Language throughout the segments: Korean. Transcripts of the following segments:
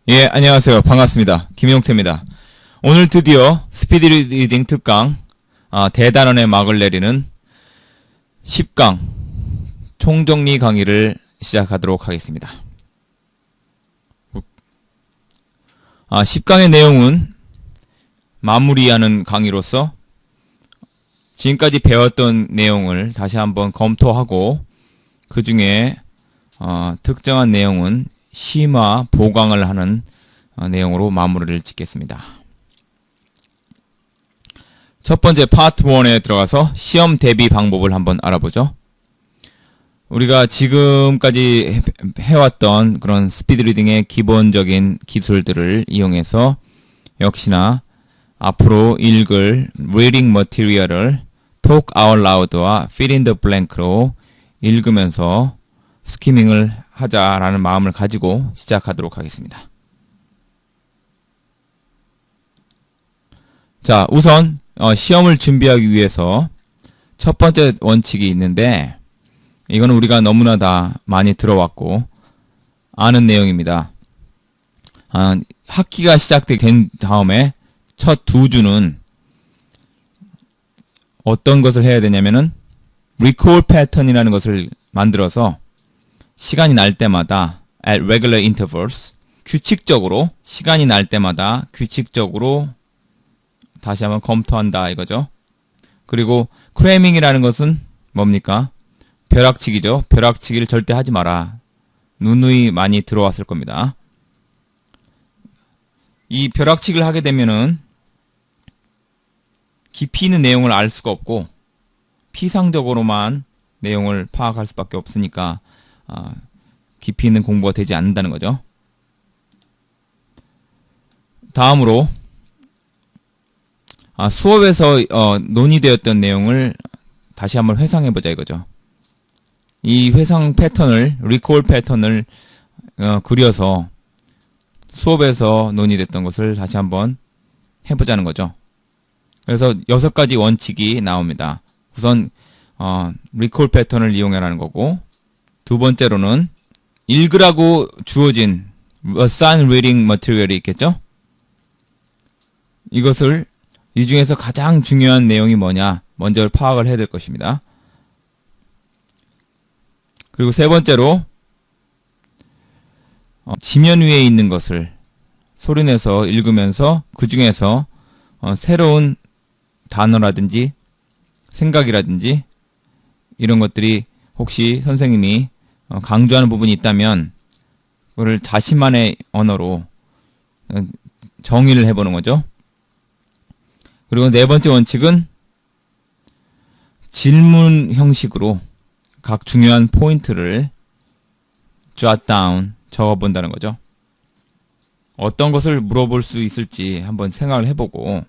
예, 안녕하세요. 반갑습니다. 김용태입니다. 오늘 드디어 스피드 리딩 특강, 대단원의 막을 내리는 10강 총정리 강의를 시작하도록 하겠습니다. 10강의 내용은 마무리하는 강의로서 지금까지 배웠던 내용을 다시 한번 검토하고 그 중에 특정한 내용은 심화 보강을 하는 내용으로 마무리를 짓겠습니다. 첫 번째 파트 1에 들어가서 시험 대비 방법을 한번 알아보죠. 우리가 지금까지 해왔던 그런 스피드 리딩의 기본적인 기술들을 이용해서 역시나 앞으로 읽을 reading material을 talk out loud와 fill in the blank로 읽으면서 스키밍을 하자라는 마음을 가지고 시작하도록 하겠습니다. 자, 우선 시험을 준비하기 위해서 첫 번째 원칙이 있는데 이거는 우리가 너무나 다 많이 들어왔고 아는 내용입니다. 학기가 시작된 다음에 첫 2주는 어떤 것을 해야 되냐면은 recall pattern이라는 것을 만들어서 시간이 날 때마다 at regular intervals 규칙적으로 시간이 날 때마다 규칙적으로 다시 한번 검토한다 이거죠. 그리고 크래밍이라는 것은 뭡니까? 벼락치기죠. 벼락치기를 절대 하지 마라. 누누이 많이 들어왔을 겁니다. 이 벼락치기를 하게 되면은 깊이 있는 내용을 알 수가 없고 피상적으로만 내용을 파악할 수밖에 없으니까 깊이 있는 공부가 되지 않는다는 거죠. 다음으로 수업에서 논의되었던 내용을 다시 한번 회상해보자 이거죠. 이 회상 패턴을, 리콜 패턴을 그려서 수업에서 논의됐던 것을 다시 한번 해보자는 거죠. 그래서 6가지 원칙이 나옵니다. 우선 리콜 패턴을 이용해라는 거고, 두 번째로는 읽으라고 주어진 assigned reading material이 있겠죠? 이것을 이 중에서 가장 중요한 내용이 뭐냐 먼저 파악을 해야 될 것입니다. 그리고 세 번째로 지면 위에 있는 것을 소리내서 읽으면서 그 중에서 새로운 단어라든지 생각이라든지 이런 것들이 혹시 선생님이 강조하는 부분이 있다면 그걸 자신만의 언어로 정의를 해보는 거죠. 그리고 네 번째 원칙은 질문 형식으로 각 중요한 포인트를 jot down, 적어본다는 거죠. 어떤 것을 물어볼 수 있을지 한번 생각을 해보고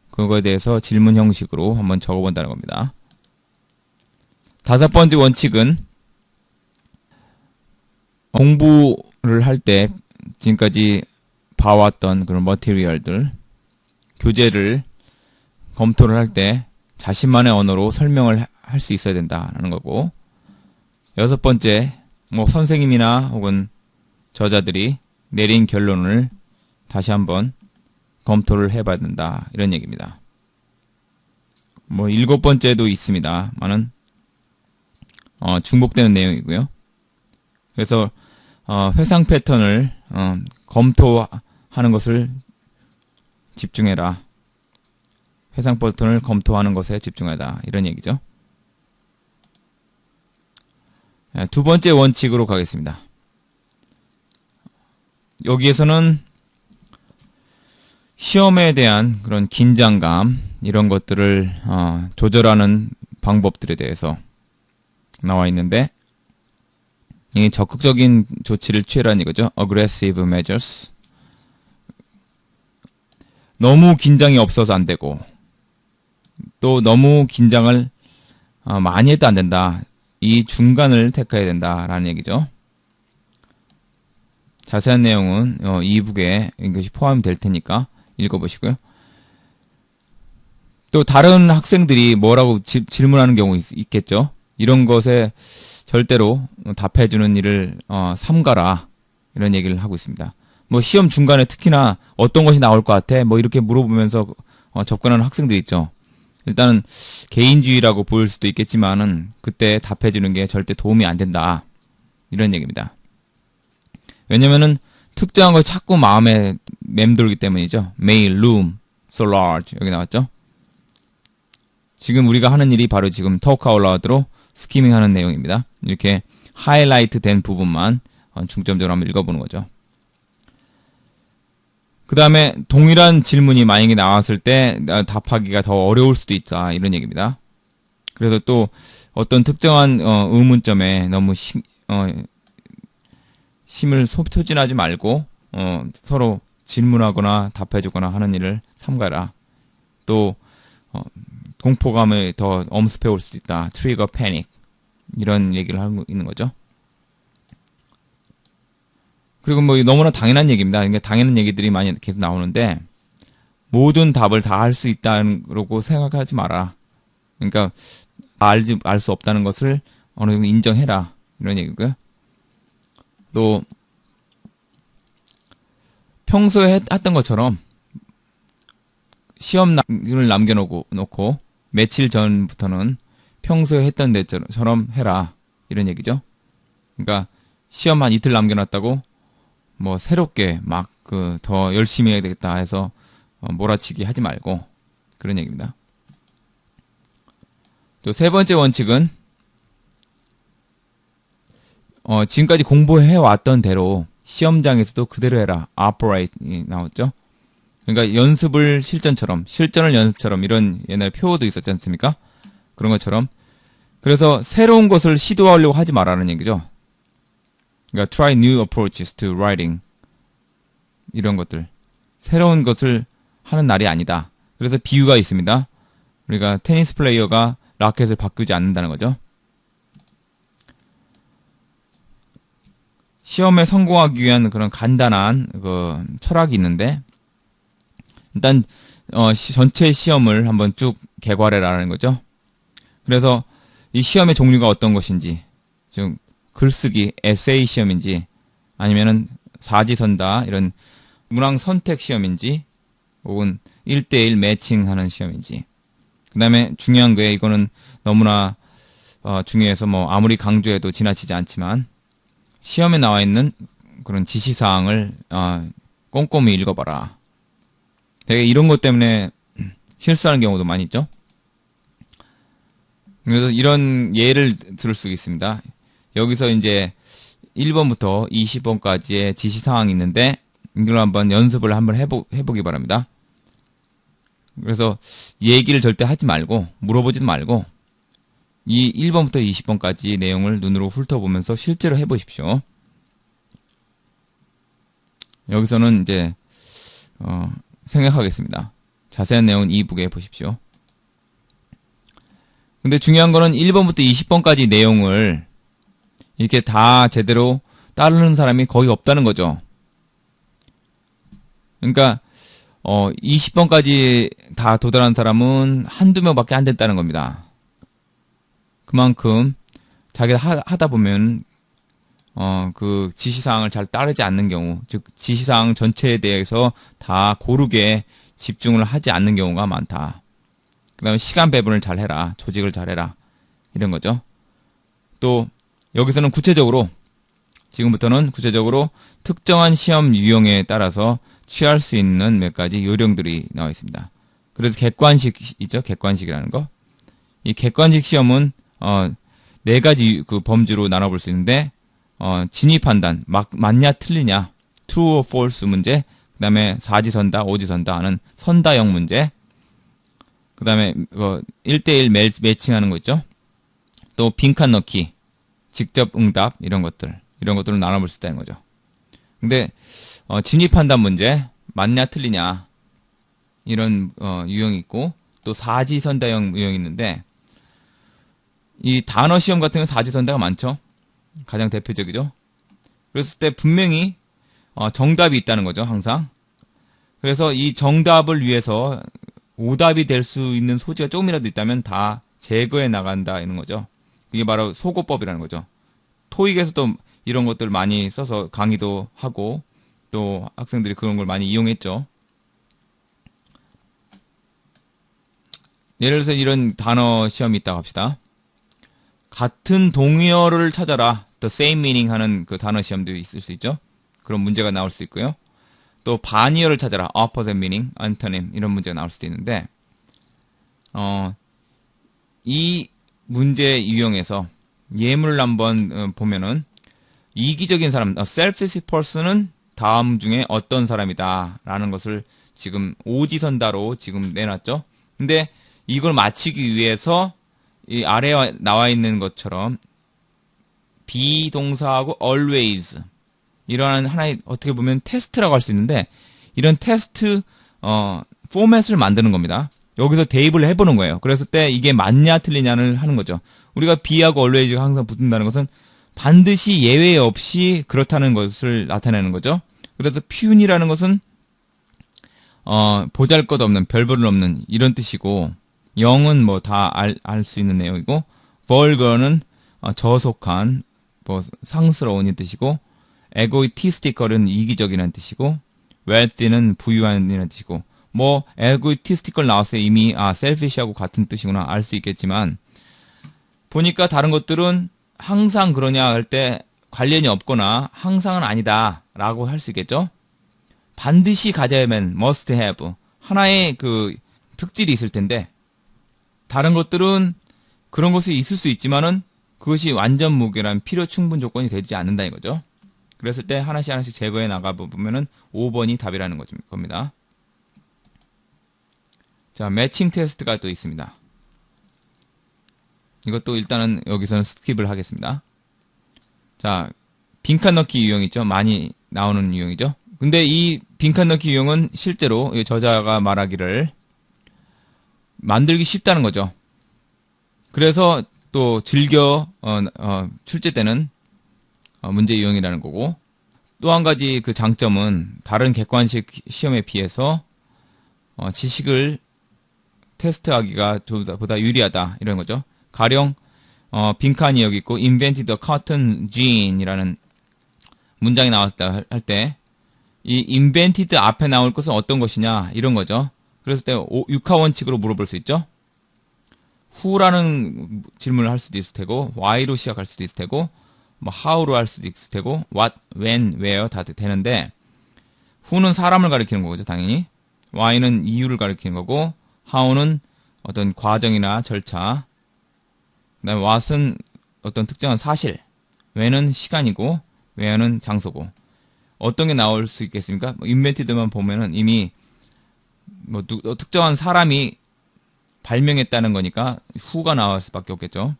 그거에 대해서 질문 형식으로 한번 적어본다는 겁니다. 다섯 번째 원칙은 공부를 할 때 지금까지 봐왔던 그런 머티리얼들, 교재를 검토를 할 때 자신만의 언어로 설명을 할 수 있어야 된다는 거고, 여섯 번째, 선생님이나 혹은 저자들이 내린 결론을 다시 한번 검토를 해봐야 된다 이런 얘기입니다. 일곱 번째도 있습니다만은 중복되는 내용이고요. 그래서 회상 패턴을 검토하는 것을 집중해라. 회상 패턴을 검토하는 것에 집중하다 이런 얘기죠. 두 번째 원칙으로 가겠습니다. 여기에서는 시험에 대한 그런 긴장감 이런 것들을 조절하는 방법들에 대해서 나와 있는데 이 적극적인 조치를 취하라는 이거죠. aggressive measures. 너무 긴장이 없어서 안 되고 또 너무 긴장을 많이 해도 안 된다. 이 중간을 택해야 된다라는 얘기죠. 자세한 내용은 이북에 이것이 포함될 테니까 읽어보시고요. 또 다른 학생들이 뭐라고 질문하는 경우 있겠죠. 이런 것에 절대로 답해주는 일을 삼가라 이런 얘기를 하고 있습니다. 뭐 시험 중간에 특히나 어떤 것이 나올 것 같아? 뭐 이렇게 물어보면서 접근하는 학생들이 있죠. 일단은 개인주의라고 보일 수도 있겠지만은 그때 답해주는 게 절대 도움이 안 된다. 이런 얘기입니다. 왜냐면은 특정한 걸 자꾸 마음에 맴돌기 때문이죠. May loom so large 여기 나왔죠. 지금 우리가 하는 일이 바로 지금 talk out loud로 스키밍 하는 내용입니다. 이렇게 하이라이트 된 부분만 중점적으로 한번 읽어보는 거죠. 그 다음에 동일한 질문이 만약에 나왔을 때 답하기가 더 어려울 수도 있다. 이런 얘기입니다. 그래서 또 어떤 특정한 의문점에 너무 힘을 소진하지 말고 서로 질문하거나 답해주거나 하는 일을 삼가라. 또 공포감을 더 엄습해 올 수도 있다. 트리거 패닉 이런 얘기를 하고 있는 거죠. 그리고 뭐 너무나 당연한 얘기입니다. 그러니까 당연한 얘기들이 많이 계속 나오는데 모든 답을 다 할 수 있다고 생각하지 마라. 그러니까 알 수 없다는 것을 어느 정도 인정해라. 이런 얘기고요. 또 평소에 했던 것처럼 시험을 남겨놓고 며칠 전부터는 평소에 했던 데처럼 해라. 이런 얘기죠. 그러니까 시험 한 이틀 남겨놨다고 뭐 새롭게 막 더 열심히 해야 되겠다 해서 몰아치기 하지 말고 그런 얘기입니다. 또 세 번째 원칙은 지금까지 공부해 왔던 대로 시험장에서도 그대로 해라. operate이 나왔죠. 그러니까 연습을 실전을 연습처럼 이런 옛날 표어도 있었지 않습니까? 그런 것처럼. 그래서 새로운 것을 시도하려고 하지 말라는 얘기죠. 그러니까 try new approaches to writing 이런 것들. 새로운 것을 하는 날이 아니다. 그래서 비유가 있습니다. 우리가 테니스 플레이어가 라켓을 바꾸지 않는다는 거죠. 시험에 성공하기 위한 그런 간단한 철학이 있는데 일단 전체 시험을 한번 쭉 개괄해라는 거죠. 그래서 이 시험의 종류가 어떤 것인지, 즉 글쓰기, 에세이 시험인지, 아니면은 사지선다 이런 문항 선택 시험인지, 혹은 1대1 매칭하는 시험인지. 그 다음에 중요한 거에 이거는 너무나 중요해서 뭐 아무리 강조해도 지나치지 않지만 시험에 나와 있는 그런 지시사항을 꼼꼼히 읽어봐라. 되게 이런 것 때문에 실수하는 경우도 많이 있죠. 그래서 이런 예를 들을 수 있습니다. 여기서 이제 1번부터 20번까지의 지시사항이 있는데 이걸 한번 연습을 한번 해보기 바랍니다. 그래서 얘기를 절대 하지 말고 물어보지도 말고 이 1번부터 20번까지 내용을 눈으로 훑어보면서 실제로 해보십시오. 여기서는 이제 생략하겠습니다. 자세한 내용은 이 북에 보십시오. 근데 중요한 거는 1번부터 20번까지 내용을 이렇게 다 제대로 따르는 사람이 거의 없다는 거죠. 그러니까 20번까지 다 도달한 사람은 한두 명밖에 안 됐다는 겁니다. 그만큼 자기가 하다 보면 그 지시사항을 잘 따르지 않는 경우, 즉 지시사항 전체에 대해서 다 고르게 집중을 하지 않는 경우가 많다. 그 다음에 시간 배분을 잘 해라. 조직을 잘 해라. 이런 거죠. 또 여기서는 지금부터는 구체적으로 특정한 시험 유형에 따라서 취할 수 있는 몇 가지 요령들이 나와 있습니다. 그래서 객관식이죠. 객관식이라는 거. 이 객관식 시험은 네 가지 그 범주로 나눠볼 수 있는데 진위 판단, 맞냐 틀리냐, true or false 문제, 그 다음에 사지선다, 오지선다 하는 선다형 문제, 그 다음에 1대1 매칭하는 거 있죠. 또 빈칸 넣기, 직접 응답 이런 것들을 나눠볼 수 있다는 거죠. 근데 진위 판단 문제, 맞냐 틀리냐 이런 유형이 있고 또 사지선다형 유형이 있는데 이 단어 시험 같은 경우는 사지선다가 많죠. 가장 대표적이죠. 그랬을 때 분명히 정답이 있다는 거죠. 항상. 그래서 이 정답을 위해서 오답이 될 수 있는 소지가 조금이라도 있다면 다 제거해 나간다 이런 거죠. 이게 바로 소거법이라는 거죠. 토익에서도 이런 것들 많이 써서 강의도 하고 또 학생들이 그런 걸 많이 이용했죠. 예를 들어서 이런 단어 시험이 있다고 합시다. 같은 동의어를 찾아라. The same meaning 하는 그 단어 시험도 있을 수 있죠. 그런 문제가 나올 수 있고요. 또 반의어를 찾아라. opposite meaning, antonym 이런 문제가 나올 수도 있는데 이 문제 유형에서 예문을 한번 보면은 이기적인 사람, selfish person은 다음 중에 어떤 사람이다 라는 것을 지금 오지선다로 지금 내놨죠. 근데 이걸 맞히기 위해서 이 아래에 나와 있는 것처럼 비동사하고 always 이러한 하나의 어떻게 보면 테스트라고 할 수 있는데 이런 테스트 포맷을 만드는 겁니다. 여기서 대입을 해보는 거예요. 그랬을 때 이게 맞냐 틀리냐를 하는 거죠. 우리가 be하고 always가 항상 붙는다는 것은 반드시 예외 없이 그렇다는 것을 나타내는 거죠. 그래서 튠이라는 것은 보잘것없는 별볼없는 이런 뜻이고 영은 뭐 다 알 수 있는 내용이고 vulgar는 저속한 뭐 상스러운 이 뜻이고 egotistical은 이기적이라는 뜻이고 wealthy는 부유한이라는 뜻이고 뭐 egotistical 나왔어요. 이미 selfish하고 같은 뜻이구나 알 수 있겠지만 보니까 다른 것들은 항상 그러냐 할 때 관련이 없거나 항상은 아니다 라고 할 수 있겠죠. 반드시 가져야만 must have 하나의 그 특질이 있을 텐데 다른 것들은 그런 것이 있을 수 있지만은 그것이 완전 무결한 필요 충분 조건이 되지 않는다 이거죠. 그랬을 때 하나씩 제거해 나가 보면은 5번이 답이라는 겁니다. 자, 매칭 테스트가 또 있습니다. 이것도 일단은 여기서는 스킵을 하겠습니다. 자, 빈칸 넣기 유형 있죠? 많이 나오는 유형이죠? 근데 이 빈칸 넣기 유형은 실제로 저자가 말하기를 만들기 쉽다는 거죠. 그래서 또 즐겨 출제 때는 문제 유형이라는 거고 또 한 가지 그 장점은 다른 객관식 시험에 비해서 지식을 테스트하기가 보다 유리하다 이런 거죠. 가령 빈칸이 여기 있고 invented a cotton gin 이라는 문장이 나왔다 할 때 이 invented 앞에 나올 것은 어떤 것이냐 이런 거죠. 그랬을 때 육하 원칙으로 물어볼 수 있죠. who라는 질문을 할 수도 있을 테고 why로 시작할 수도 있을 테고 뭐 how로 할 수도 있을 테고 what, when, where 다 되는데 who는 사람을 가리키는 거죠. 당연히 why는 이유를 가리키는 거고 how는 어떤 과정이나 절차 그다음에 what은 어떤 특정한 사실 when은 시간이고 where는 장소고 어떤 게 나올 수 있겠습니까? invented만 보면은 이미 뭐 특정한 사람이 발명했다는 거니까 who가 나올 수밖에 없겠죠.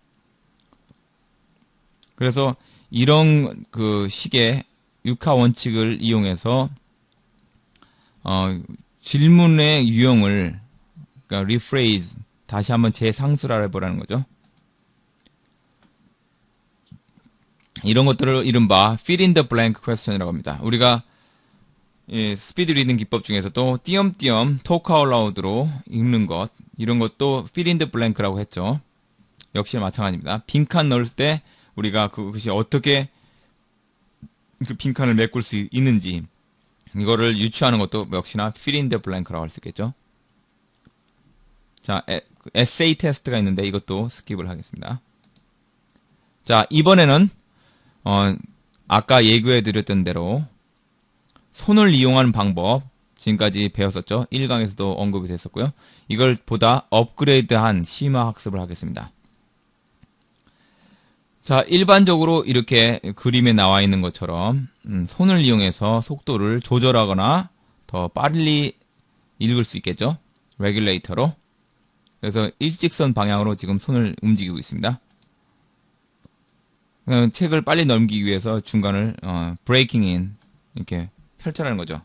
그래서 이런 그 식의 육하 원칙을 이용해서 질문의 유형을 그러니까 rephrase 다시 한번 재상수를 해보라는 거죠. 이런 것들을 이른바 fill in the blank question이라고 합니다. 우리가 스피드 리딩 기법 중에서도 띄엄띄엄 talk out loud로 읽는 것 이런 것도 fill in the blank라고 했죠. 역시 마찬가지입니다. 빈칸 넣을 때 우리가 그것이 어떻게 그 빈칸을 메꿀 수 있는지 이거를 유추하는 것도 역시나 fill in the blank라고 할 수 있겠죠. 자, 에세이 테스트가 있는데 이것도 스킵을 하겠습니다. 자, 이번에는 아까 예고해 드렸던 대로 손을 이용하는 방법 지금까지 배웠었죠. 1강에서도 언급이 됐었고요. 이걸 보다 업그레이드한 심화 학습을 하겠습니다. 자, 일반적으로 이렇게 그림에 나와 있는 것처럼 손을 이용해서 속도를 조절하거나 더 빨리 읽을 수 있겠죠. 레귤레이터로. 그래서 일직선 방향으로 지금 손을 움직이고 있습니다. 책을 빨리 넘기기 위해서 중간을 breaking in 이렇게 펼쳐라는 거죠.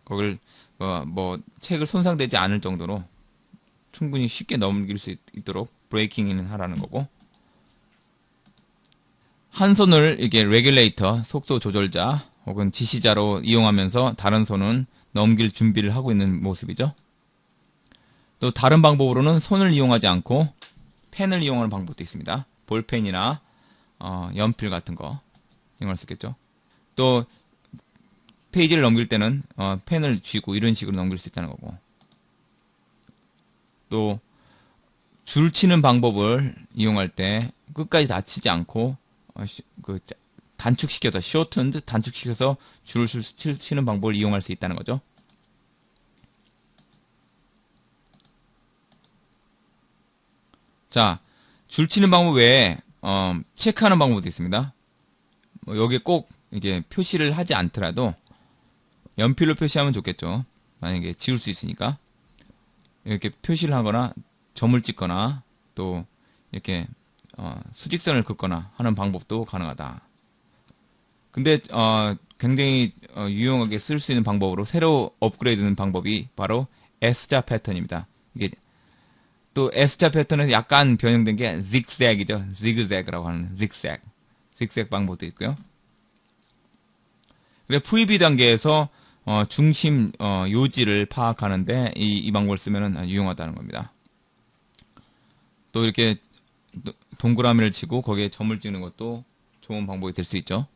거길 뭐 책을 손상되지 않을 정도로 충분히 쉽게 넘길 수 있도록 breaking in 하라는 거고 한 손을 이렇게 레귤레이터 속도 조절자 혹은 지시자로 이용하면서 다른 손은 넘길 준비를 하고 있는 모습이죠. 또 다른 방법으로는 손을 이용하지 않고 펜을 이용하는 방법도 있습니다. 볼펜이나 연필 같은 거 이용할 수 있겠죠. 또 페이지를 넘길 때는 펜을 쥐고 이런 식으로 넘길 수 있다는 거고, 또 줄 치는 방법을 이용할 때 끝까지 다 치지 않고 단축시켜서 shortened 단축시켜서 줄을 치는 방법을 이용할 수 있다는 거죠. 자, 줄 치는 방법 외에 체크하는 방법도 있습니다. 여기에 꼭 이게 표시를 하지 않더라도 연필로 표시하면 좋겠죠. 만약에 지울 수 있으니까 이렇게 표시를 하거나 점을 찍거나 또 이렇게 수직선을 긋거나 하는 방법도 가능하다. 근데 굉장히 유용하게 쓸 수 있는 방법으로 새로 업그레이드된 방법이 바로 S자 패턴입니다. 이게 또 S자 패턴은 약간 변형된 게 zigzag이죠. zigzag라고 하는 zigzag 방법도 있고요. 그래 프리뷰 단계에서 중심 요지를 파악하는데 이 방법을 쓰면 유용하다는 겁니다. 또 이렇게 동그라미를 치고 거기에 점을 찍는 것도 좋은 방법이 될 수 있죠.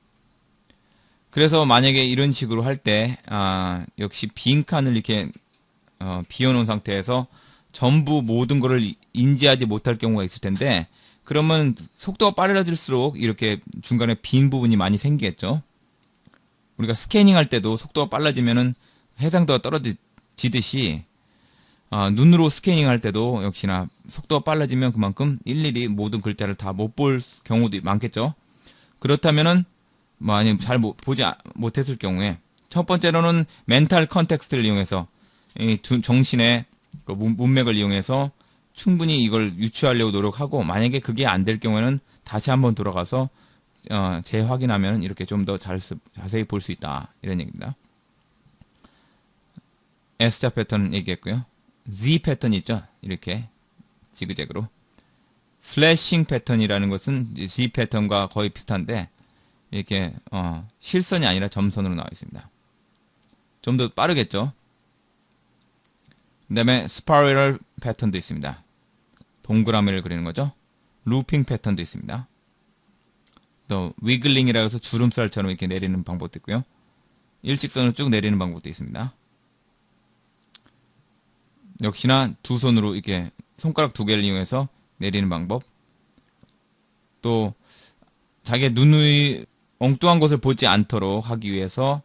그래서 만약에 이런 식으로 할 때 역시 빈 칸을 이렇게 비워놓은 상태에서 전부 모든 것을 인지하지 못할 경우가 있을 텐데, 그러면 속도가 빨라질수록 이렇게 중간에 빈 부분이 많이 생기겠죠. 우리가 스캐닝 할 때도 속도가 빨라지면은 해상도가 떨어지듯이 눈으로 스캐닝 할 때도 역시나 속도가 빨라지면 그만큼 일일이 모든 글자를 다 못 볼 경우도 많겠죠. 그렇다면은 아니면 잘 보지 못했을 경우에 첫 번째로는 멘탈 컨텍스트를 이용해서 이 정신의 그 문맥을 이용해서 충분히 이걸 유추하려고 노력하고, 만약에 그게 안 될 경우에는 다시 한번 돌아가서 재확인하면 이렇게 좀 더 자세히 볼 수 있다, 이런 얘기입니다. S자 패턴 얘기했고요. Z 패턴 있죠, 이렇게 지그재그로. 슬래싱 패턴이라는 것은 Z 패턴과 거의 비슷한데 이렇게 실선이 아니라 점선으로 나와 있습니다. 좀 더 빠르겠죠. 그 다음에 스파이럴 패턴도 있습니다. 동그라미를 그리는 거죠. 루핑 패턴도 있습니다. 또 위글링이라고 해서 주름살처럼 이렇게 내리는 방법도 있고요. 일직선을 쭉 내리는 방법도 있습니다. 역시나 두 손으로 이렇게 손가락 두 개를 이용해서 내리는 방법. 또 자기의 눈의 엉뚱한 것을 보지 않도록 하기 위해서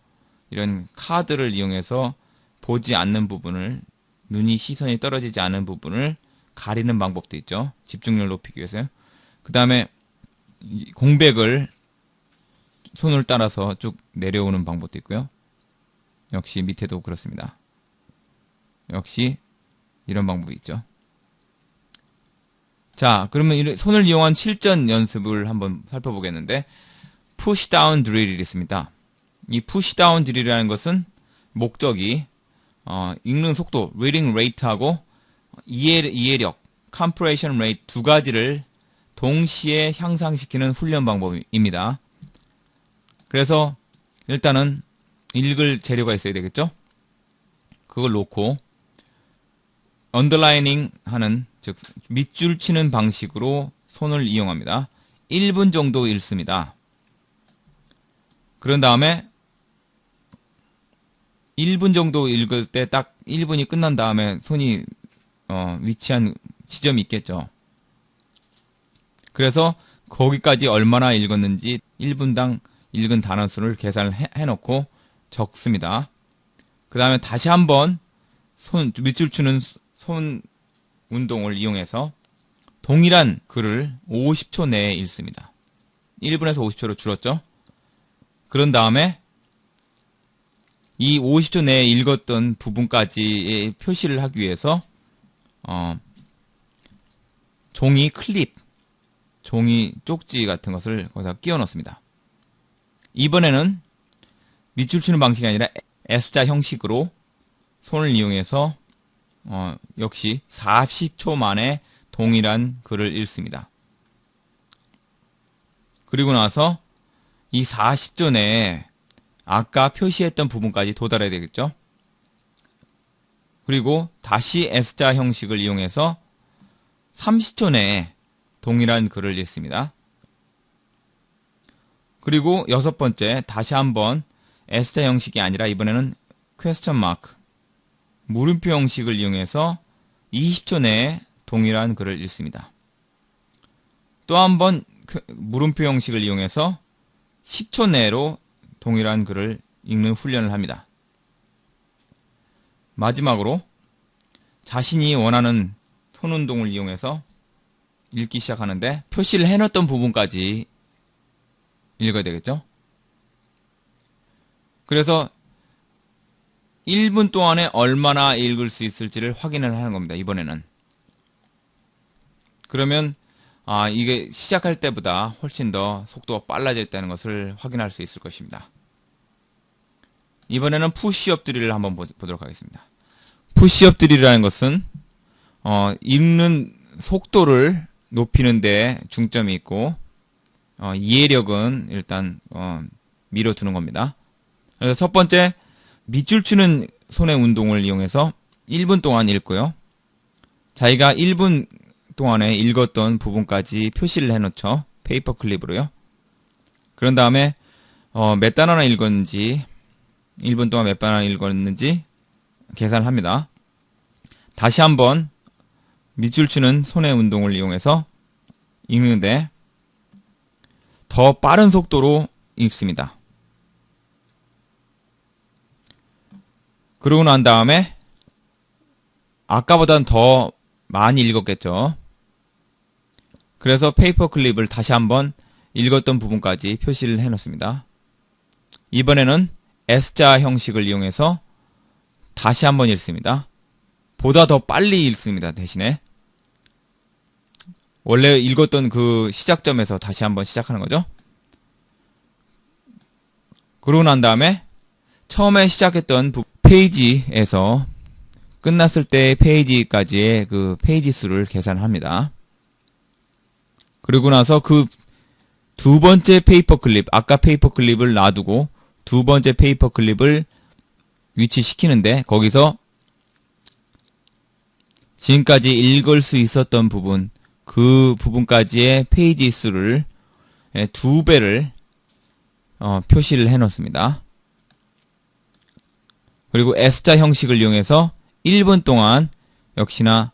이런 카드를 이용해서 보지 않는 부분을, 눈이 시선이 떨어지지 않은 부분을 가리는 방법도 있죠. 집중력을 높이기 위해서요. 그 다음에 공백을 손을 따라서 쭉 내려오는 방법도 있고요. 역시 밑에도 그렇습니다. 역시 이런 방법이 있죠. 자, 그러면 손을 이용한 실전 연습을 한번 살펴보겠는데, 푸시다운 드릴이 있습니다. 이 푸시다운 드릴이라는 것은 목적이 읽는 속도, reading rate하고 이해력, comprehension rate 두 가지를 동시에 향상시키는 훈련 방법입니다. 그래서 일단은 읽을 재료가 있어야 되겠죠? 그걸 놓고 언더라이닝 하는, 즉 밑줄 치는 방식으로 손을 이용합니다. 1분 정도 읽습니다. 그런 다음에 1분 정도 읽을 때 딱 1분이 끝난 다음에 손이 위치한 지점이 있겠죠. 그래서 거기까지 얼마나 읽었는지 1분당 읽은 단어 수를 계산을 해놓고 적습니다. 그 다음에 다시 한번 밑줄 치는 손 운동을 이용해서 동일한 글을 50초 내에 읽습니다. 1분에서 50초로 줄었죠. 그런 다음에 이 50초 내에 읽었던 부분까지의 표시를 하기 위해서 종이 클립, 종이 쪽지 같은 것을 거기다 끼워 넣습니다. 이번에는 밑줄 치는 방식이 아니라 S자 형식으로 손을 이용해서 역시 40초 만에 동일한 글을 읽습니다. 그리고 나서 이 40초 내에 아까 표시했던 부분까지 도달해야 되겠죠. 그리고 다시 S자 형식을 이용해서 30초 내에 동일한 글을 읽습니다. 그리고 여섯 번째, 다시 한번 S자 형식이 아니라 이번에는 퀘스천 마크, 물음표 형식을 이용해서 20초 내에 동일한 글을 읽습니다. 또 한 번 물음표 형식을 이용해서 10초 내로 동일한 글을 읽는 훈련을 합니다. 마지막으로 자신이 원하는 손운동을 이용해서 읽기 시작하는데 표시를 해놓았던 부분까지 읽어야 되겠죠? 그래서 1분 동안에 얼마나 읽을 수 있을지를 확인을 하는 겁니다. 이번에는. 그러면 이게 시작할 때보다 훨씬 더 속도가 빨라져 있다는 것을 확인할 수 있을 것입니다. 이번에는 푸시업 드릴을 한번 보도록 하겠습니다. 푸시업 드릴이라는 것은 읽는 속도를 높이는 데 중점이 있고 이해력은 일단 밀어두는 겁니다. 그래서 첫 번째, 밑줄 치는 손의 운동을 이용해서 1분 동안 읽고요. 자기가 1분 동안에 읽었던 부분까지 표시를 해놓죠. 페이퍼 클립으로요. 그런 다음에 몇 단어나 읽었는지, 1분 동안 몇 단어나 읽었는지 계산을 합니다. 다시 한번 밑줄 치는 손의 운동을 이용해서 읽는데 더 빠른 속도로 읽습니다. 그러고 난 다음에 아까보다는 더 많이 읽었겠죠. 그래서 페이퍼 클립을 다시 한번 읽었던 부분까지 표시를 해놓습니다. 이번에는 S자 형식을 이용해서 다시 한번 읽습니다. 보다 더 빨리 읽습니다. 대신에 원래 읽었던 그 시작점에서 다시 한번 시작하는 거죠. 그러고 난 다음에 처음에 시작했던 페이지에서 끝났을 때 페이지까지의 그 페이지 수를 계산합니다. 그리고 나서 그 두 번째 페이퍼 클립, 아까 페이퍼 클립을 놔두고 두 번째 페이퍼 클립을 위치시키는데 거기서 지금까지 읽을 수 있었던 부분, 그 부분까지의 페이지 수를 2배를 표시를 해 놓습니다. 그리고 S자 형식을 이용해서 1분 동안 역시나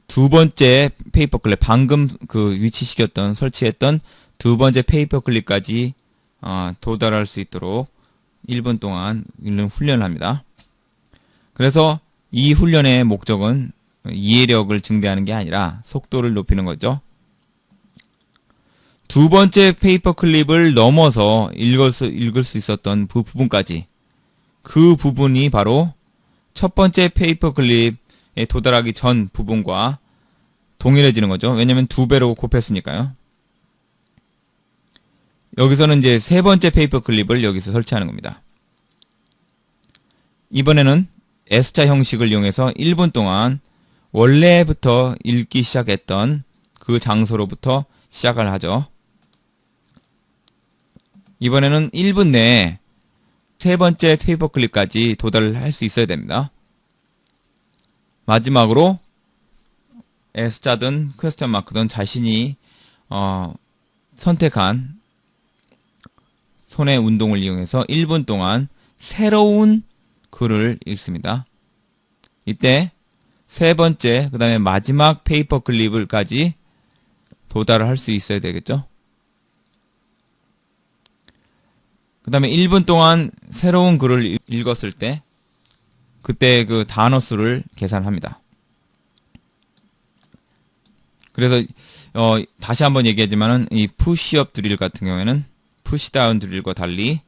두 번째 페이퍼 클립, 방금 그 위치시켰던, 설치했던 두 번째 페이퍼 클립까지 도달할 수 있도록 1분 동안 읽는 훈련을 합니다. 그래서 이 훈련의 목적은 이해력을 증대하는 게 아니라 속도를 높이는 거죠. 두 번째 페이퍼 클립을 넘어서 읽을 수 있었던 그 부분까지, 그 부분이 바로 첫 번째 페이퍼 클립에 도달하기 전 부분과 동일해지는 거죠. 왜냐면 2배로 곱했으니까요. 여기서는 이제 세 번째 페이퍼 클립을 여기서 설치하는 겁니다. 이번에는 S자 형식을 이용해서 1분 동안 원래부터 읽기 시작했던 그 장소로부터 시작을 하죠. 이번에는 1분 내에 세 번째 페이퍼 클립까지 도달을 할 수 있어야 됩니다. 마지막으로 S자든 퀘스천 마크든 자신이 선택한 손의 운동을 이용해서 1분 동안 새로운 글을 읽습니다. 이때 세 번째, 그 다음에 마지막 페이퍼 클립을까지 도달을 할 수 있어야 되겠죠. 그 다음에 1분 동안 새로운 글을 읽었을 때 그때 그 단어 수를 계산합니다. 그래서 다시 한번 얘기하지만은 이 푸시업 드릴 같은 경우에는 푸시다운 드릴과 달리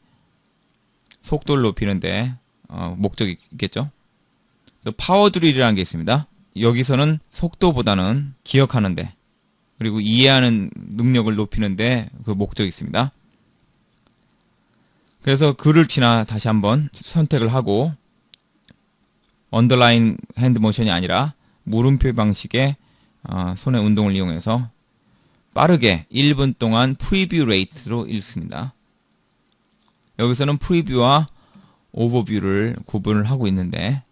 속도를 높이는데 목적이 있겠죠. 또 파워 드릴이라는 게 있습니다. 여기서는 속도보다는 기억하는데 그리고 이해하는 능력을 높이는데 그 목적이 있습니다. 그래서 글을 다시 한번 선택을 하고 언더라인 핸드 모션이 아니라 물음표 방식의 손의 운동을 이용해서 빠르게 1분 동안 프리뷰 레이트로 읽습니다. 여기서는 프리뷰와 오버뷰를 구분을 하고 있는데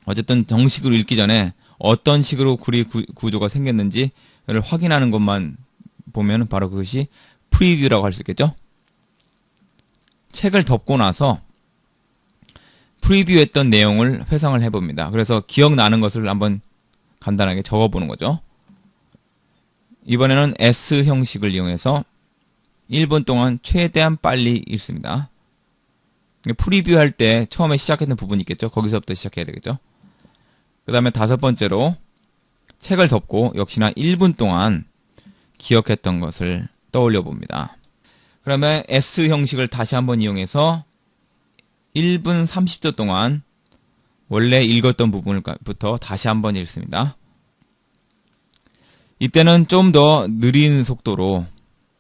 어쨌든 정식으로 읽기 전에 어떤 식으로 글의 구조가 생겼는지를 확인하는 것만 보면 바로 그것이 프리뷰라고 할 수 있겠죠. 책을 덮고 나서 프리뷰했던 내용을 회상을 해봅니다. 그래서 기억나는 것을 한번 간단하게 적어보는 거죠. 이번에는 S 형식을 이용해서 1분 동안 최대한 빨리 읽습니다. 프리뷰 할 때 처음에 시작했던 부분이 있겠죠. 거기서부터 시작해야 되겠죠. 그 다음에 5번째로 책을 덮고 역시나 1분 동안 기억했던 것을 떠올려 봅니다. 그러면 S 형식을 다시 한번 이용해서 1분 30초 동안 원래 읽었던 부분부터 다시 한번 읽습니다. 이때는 좀 더 느린 속도로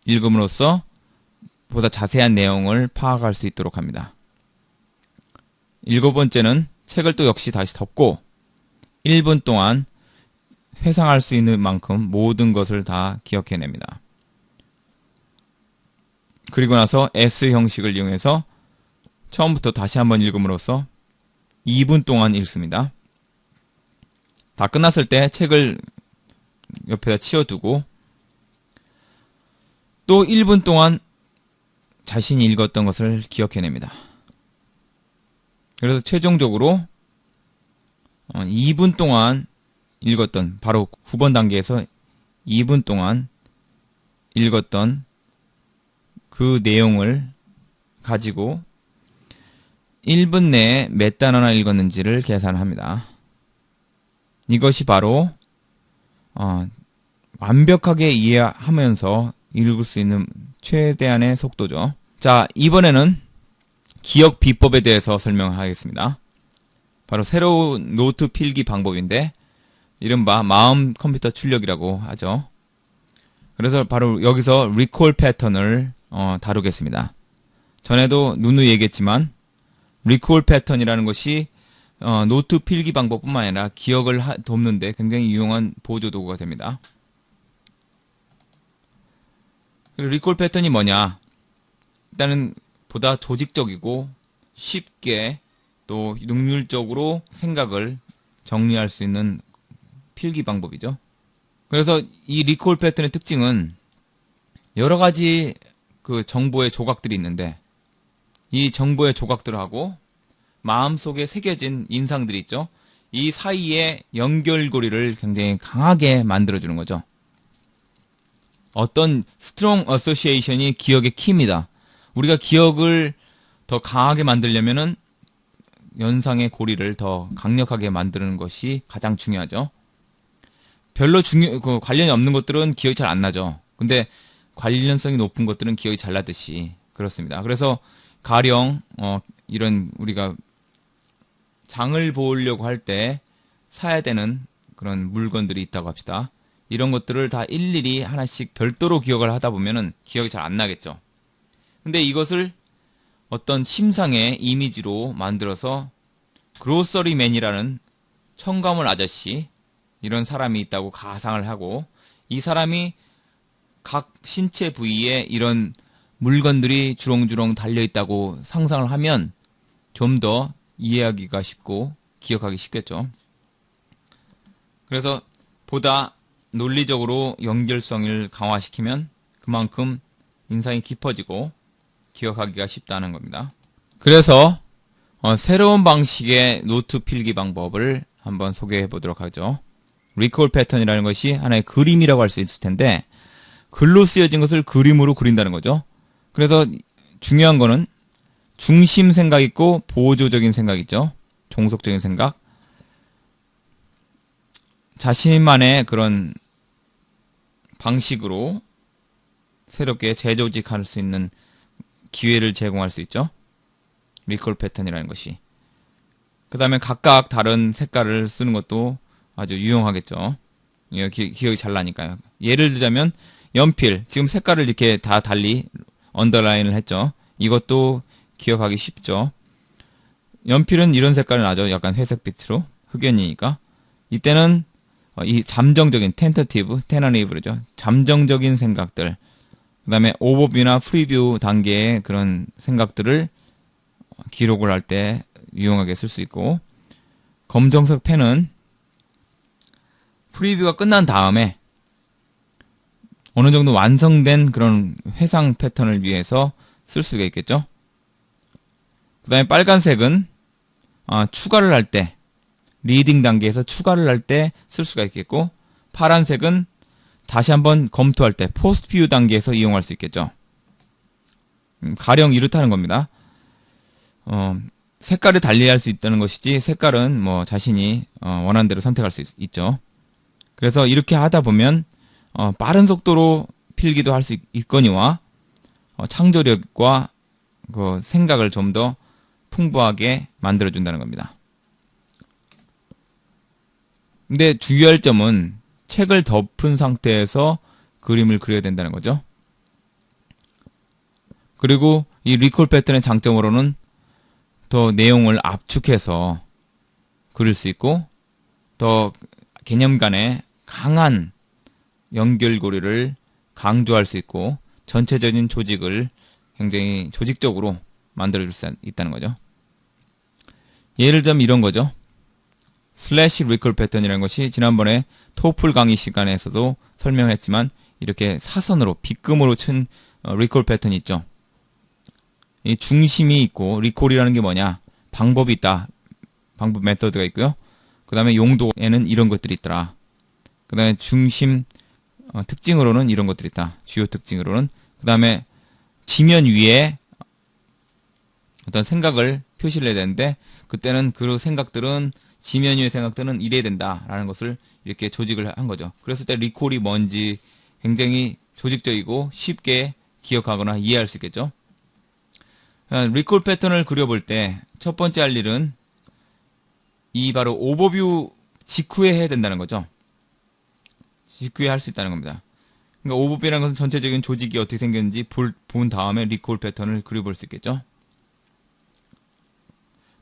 읽음으로써 보다 자세한 내용을 파악할 수 있도록 합니다. 7번째는 책을 또 역시 다시 덮고 1분 동안 회상할 수 있는 만큼 모든 것을 다 기억해냅니다. 그리고 나서 S 형식을 이용해서 처음부터 다시 한번 읽음으로써 2분 동안 읽습니다. 다 끝났을 때 책을 옆에다 치워두고 또 1분 동안 자신이 읽었던 것을 기억해냅니다. 그래서 최종적으로 2분 동안 읽었던, 바로 9번 단계에서 2분 동안 읽었던 그 내용을 가지고 1분 내에 몇 단어나 읽었는지를 계산합니다. 이것이 바로 완벽하게 이해하면서 읽을 수 있는 최대한의 속도죠. 자, 이번에는 기억 비법에 대해서 설명하겠습니다. 바로 새로운 노트 필기 방법인데 이른바 마음 컴퓨터 출력이라고 하죠. 그래서 바로 여기서 리콜 패턴을 다루겠습니다. 전에도 누누이 얘기했지만 리콜 패턴이라는 것이 노트 필기 방법뿐만 아니라 기억을 돕는데 굉장히 유용한 보조 도구가 됩니다. 리콜 패턴이 뭐냐? 일단은 보다 조직적이고 쉽게 또 능률적으로 생각을 정리할 수 있는 필기 방법이죠. 그래서 이 리콜 패턴의 특징은 여러 가지 그 정보의 조각들이 있는데 이 정보의 조각들하고 마음속에 새겨진 인상들이 있죠. 이 사이에 연결고리를 굉장히 강하게 만들어주는 거죠. 어떤 strong association이 기억의 키입니다. 우리가 기억을 더 강하게 만들려면은 연상의 고리를 더 강력하게 만드는 것이 가장 중요하죠. 별로 관련이 없는 것들은 기억이 잘 안 나죠. 근데 관련성이 높은 것들은 기억이 잘 나듯이 그렇습니다. 그래서 가령 이런 우리가 장을 보려고 할 때 사야 되는 그런 물건들이 있다고 합시다. 이런 것들을 다 일일이 하나씩 별도로 기억을 하다 보면은 기억이 잘 안 나겠죠. 근데 이것을 어떤 심상의 이미지로 만들어서 그로서리맨이라는 청가물 아저씨, 이런 사람이 있다고 가상을 하고 이 사람이 각 신체 부위에 이런 물건들이 주렁주렁 달려있다고 상상을 하면 좀 더 이해하기가 쉽고 기억하기 쉽겠죠. 그래서 보다 논리적으로 연결성을 강화시키면 그만큼 인상이 깊어지고 기억하기가 쉽다는 겁니다. 그래서 새로운 방식의 노트 필기 방법을 한번 소개해 보도록 하죠. 리콜 패턴이라는 것이 하나의 그림이라고 할 수 있을 텐데 글로 쓰여진 것을 그림으로 그린다는 거죠. 그래서 중요한 거는 중심 생각 있고 보조적인 생각 있죠. 종속적인 생각. 자신만의 그런 방식으로 새롭게 재조직할 수 있는 기회를 제공할 수 있죠. 리콜 패턴이라는 것이. 그 다음에 각각 다른 색깔을 쓰는 것도 아주 유용하겠죠. 기억이 잘 나니까요. 예를 들자면 연필, 지금 색깔을 이렇게 다 달리 언더라인을 했죠. 이것도 기억하기 쉽죠. 연필은 이런 색깔이 나죠. 약간 회색빛으로. 흑연이니까. 이때는 이 잠정적인 테너티브죠. 잠정적인 생각들. 그 다음에 오버뷰나 프리뷰 단계의 그런 생각들을 기록을 할 때 유용하게 쓸 수 있고, 검정색 펜은 프리뷰가 끝난 다음에 어느 정도 완성된 그런 회상 패턴을 위해서 쓸 수가 있겠죠. 그 다음에 빨간색은 추가를 할 때, 리딩 단계에서 추가를 할 때 쓸 수가 있겠고, 파란색은 다시 한번 검토할 때, 포스트 뷰 단계에서 이용할 수 있겠죠. 가령 이렇다는 겁니다. 색깔을 달리할 수 있다는 것이지, 색깔은 뭐 자신이 원하는 대로 선택할 수 있죠. 그래서 이렇게 하다 보면 빠른 속도로 필기도 할 수 있거니와 창조력과 그 생각을 좀 더 풍부하게 만들어준다는 겁니다. 근데 주의할 점은 책을 덮은 상태에서 그림을 그려야 된다는 거죠. 그리고 이 리콜 패턴의 장점으로는 더 내용을 압축해서 그릴 수 있고, 더 개념 간의 강한 연결고리를 강조할 수 있고, 전체적인 조직을 굉장히 조직적으로 만들어줄 수 있다는 거죠. 예를 들면 이런 거죠. 슬래시 리콜 패턴이라는 것이 지난번에 토플 강의 시간에서도 설명했지만, 이렇게 사선으로 빗금으로 친 리콜 패턴이 있죠. 이 중심이 있고, 리콜이라는 게 뭐냐, 방법이 있다. 방법 메서드가 있고요. 그 다음에 용도에는 이런 것들이 있더라. 그 다음에 중심 특징으로는 이런 것들이 있다. 주요 특징으로는. 그 다음에 지면 위에 어떤 생각을 표시를 해야 되는데, 그때는 그 생각들은, 지면 위의 생각들은 이래야 된다라는 것을 이렇게 조직을 한 거죠. 그랬을 때 리콜이 뭔지 굉장히 조직적이고 쉽게 기억하거나 이해할 수 있겠죠. 리콜 패턴을 그려볼 때 첫 번째 할 일은 이 바로 오버뷰 직후에 해야 된다는 거죠. 직후에 할 수 있다는 겁니다. 그러니까 오버뷰라는 것은 전체적인 조직이 어떻게 생겼는지 본 다음에 리콜 패턴을 그려볼 수 있겠죠.